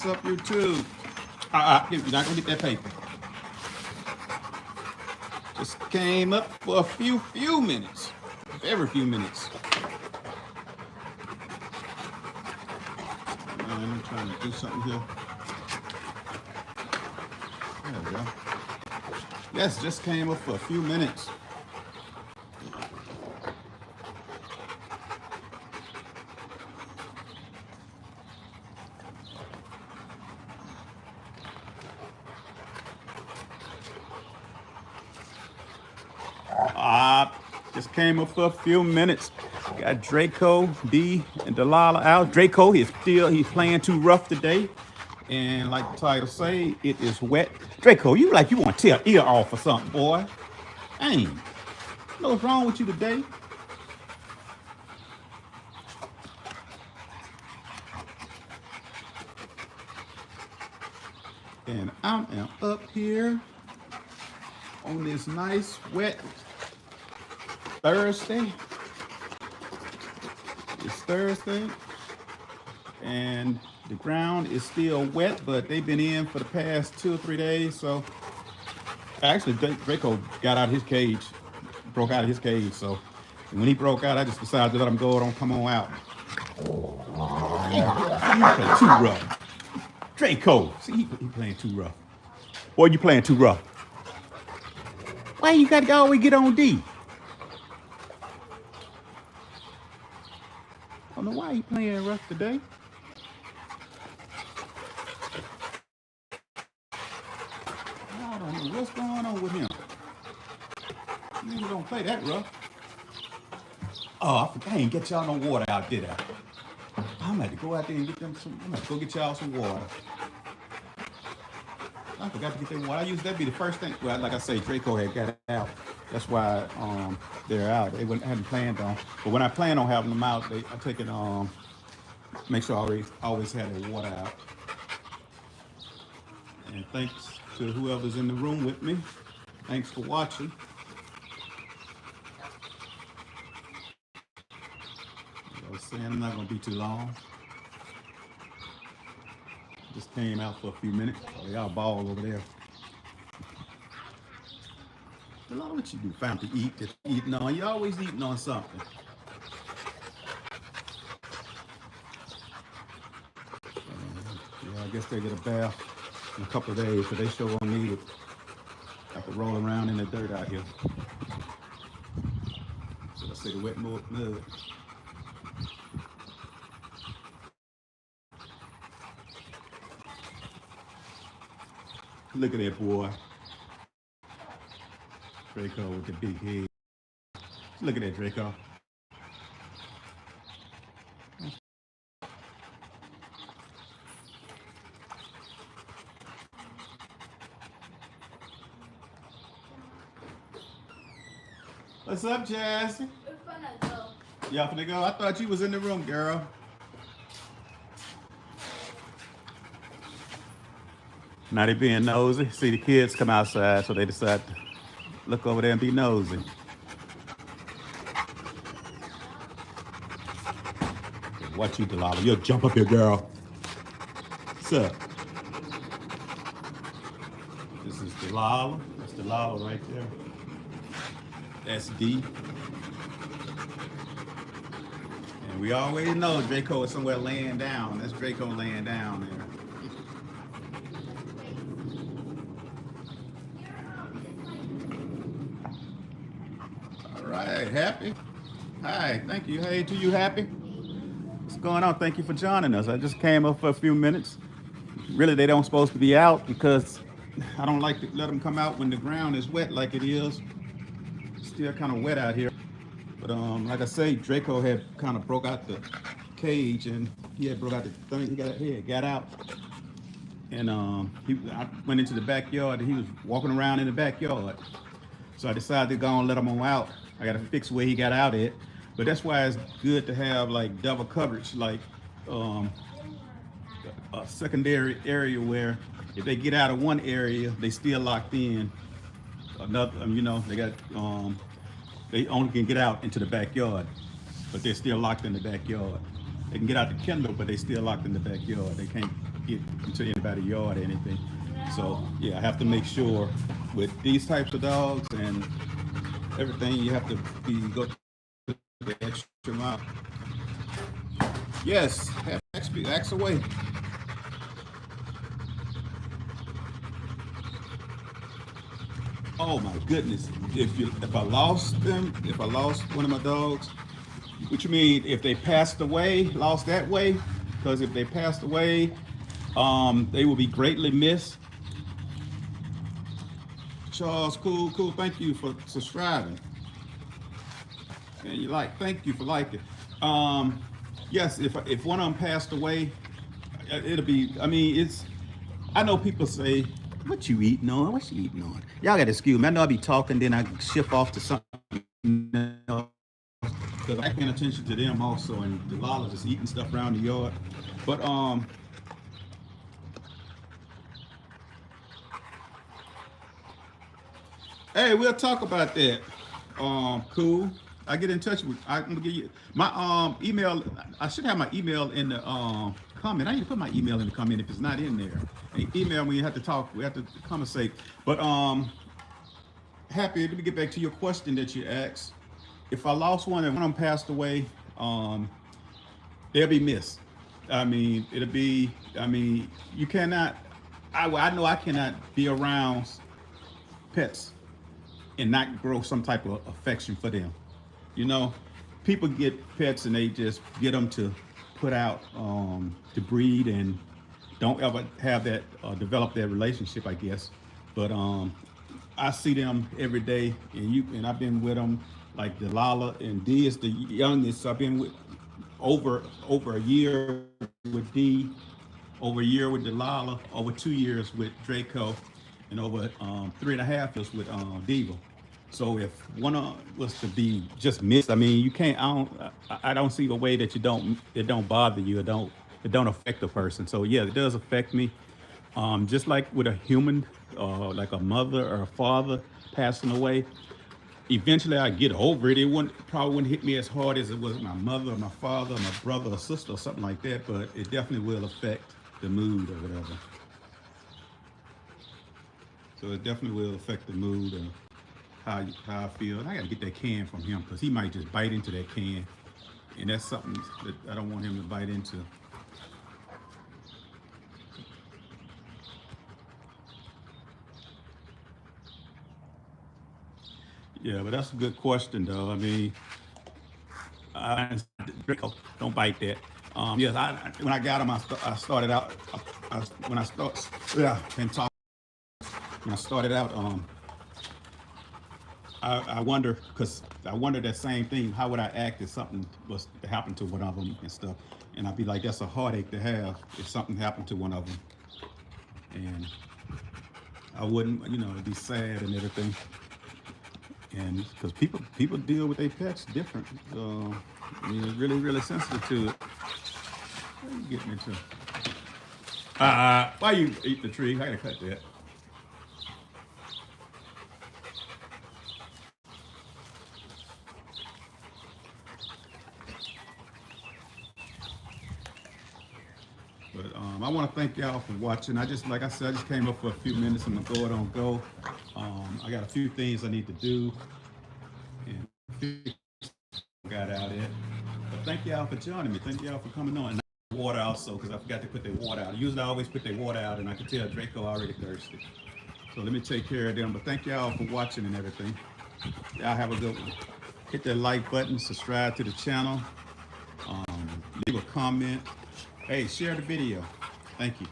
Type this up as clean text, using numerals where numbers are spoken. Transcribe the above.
What's up, YouTube? You're not gonna get that paper. Just came up for a few minutes. Every few minutes. I'm trying to do something here. There we go. Yes, just came up for a few minutes. Just came up for a few minutes. Got Draco, D, and Delilah out. Draco, he's playing too rough today. And like the title say, it is wet. Draco, you like you want to tear ear off or something, boy. Dang. You know what's wrong with you today? And I am up here on this nice wet Thursday. It's Thursday, and the ground is still wet, but they've been in for the past 2 or 3 days. So actually, Draco got out of his cage, broke out of his cage. So when he broke out, I just decided to let him go. Don't come on out. You play too rough, Draco. See, he playing too rough. Boy, you playing too rough. Why you got to always get on D? I don't know why he playing rough today. I don't know what's going on with him. Nigga don't play that rough. Oh, I forgot I ain't get y'all no water out, did I? I'm gonna have to go out there and get them some. I'm gonna go get y'all some water. I forgot to get them water. I used that be the first thing. Well, like I say, Draco had got out. That's why they're out. They hadn't planned on. But when I plan on having them out, I take it make sure I always have their water out. And thanks to whoever's in the room with me. Thanks for watching. I was saying I'm not gonna be too long. Just came out for a few minutes. Oh, y'all ball over there. A lot of what you do, found to eat, just eating on. You're always eating on something. Yeah, I guess they get a bath in a couple of days, but they sure won't need it. I could roll around in the dirt out here. So I say the wet mud. Look at that boy. Draco with the big head. Look at that, Draco. What's up, Jassy? We're finna go. Y'all finna go? I thought you was in the room, girl. Now they being nosy. See the kids come outside, so they decide to look over there and be nosy. Watch you, Delilah. You'll jump up here, girl. What's up? This is Delilah. That's Delilah right there. That's D. And we always know Draco is somewhere laying down. That's Draco laying down there. Happy? Hi, thank you. Hey, to you, Happy? What's going on? Thank you for joining us. I just came up for a few minutes. Really, they don't supposed to be out because I don't like to let them come out when the ground is wet like it is. Still kind of wet out here. But like I say, Draco had kind of broke out the cage and he had broke out the thing. He got out. And I went into the backyard and he was walking around in the backyard. So I decided to go and let him on out. I got to fix where he got out at, but that's why it's good to have like double coverage, like a secondary area where if they get out of one area, they still locked in. Another, they got they only can get out into the backyard, but they're still locked in the backyard. They can get out the kennel, but they still locked in the backyard. They can't get into anybody's yard or anything. So yeah, I have to make sure with these types of dogs and everything, you have to go to the extra mile. Yes, ask away. Oh my goodness! If I lost them, if I lost one of my dogs, what you mean? If they passed away, lost that way? Because if they passed away, they will be greatly missed. Charles, cool. Thank you for subscribing. And thank you for liking. Yes, if one of them passed away, it'll be. I mean, it's. I know people say, "What you eating on? What you eating on?" Y'all got to excuse me. I know I be talking, then I shift off to something else because I paying attention to them also, and Delilah just eating stuff around the yard. But hey, we'll talk about that. Cool. I get in touch with. I'm gonna give you my email. I should have my email in the comment. I need to put my email in the comment if it's not in there. And email me. You have to talk. We have to conversate. But happy. Let me get back to your question that you asked. If I lost one and one of them passed away, they'll be missed. I mean, it'll be. I mean, you cannot. I know I cannot be around pets and not grow some type of affection for them. You know, people get pets and they just get them to put out to breed and don't ever have that develop that relationship, I guess. But I see them every day, and I've been with them like Delilah, and D is the youngest. I've been with over a year with D, over a year with Delilah, over 2 years with Draco, and over 3.5 years with Diva. So if one was to be just missed, I mean, you can't. I don't see a way that it don't bother you. It don't affect a person. So yeah, it does affect me. Just like with a human, like a mother or a father passing away. Eventually, I get over it. Probably wouldn't hit me as hard as it was my mother, or my father, or my brother, or sister, or something like that. But it definitely will affect the mood or whatever. So it definitely will affect the mood and how I feel. And I got to get that can from him because he might just bite into that can, and that's something that I don't want him to bite into. Yeah, but that's a good question, though. I mean, Draco, don't bite that. Yes, when I got him, I started out. When I start, yeah, and talk. When I started out, I wonder because I wonder that same thing. How would I act if something was to happen to one of them and stuff? And I'd be like, that's a heartache to have if something happened to one of them. And I wouldn't, it'd be sad and everything. And because people deal with their pets different, so I mean, it's really sensitive to it. What are you getting into? Why you eat the tree? I gotta cut that. But I want to thank y'all for watching. Like I said, I just came up for a few minutes. I'm gonna go. I got a few things I need to do, and got out it. But thank y'all for joining me. Thank y'all for coming on. And water also, because I forgot to put their water out. Usually I always put their water out, and I can tell Draco already thirsty. So let me take care of them. But thank y'all for watching and everything. Y'all have a good one. Hit that like button, subscribe to the channel, leave a comment. Hey, share the video. Thank you.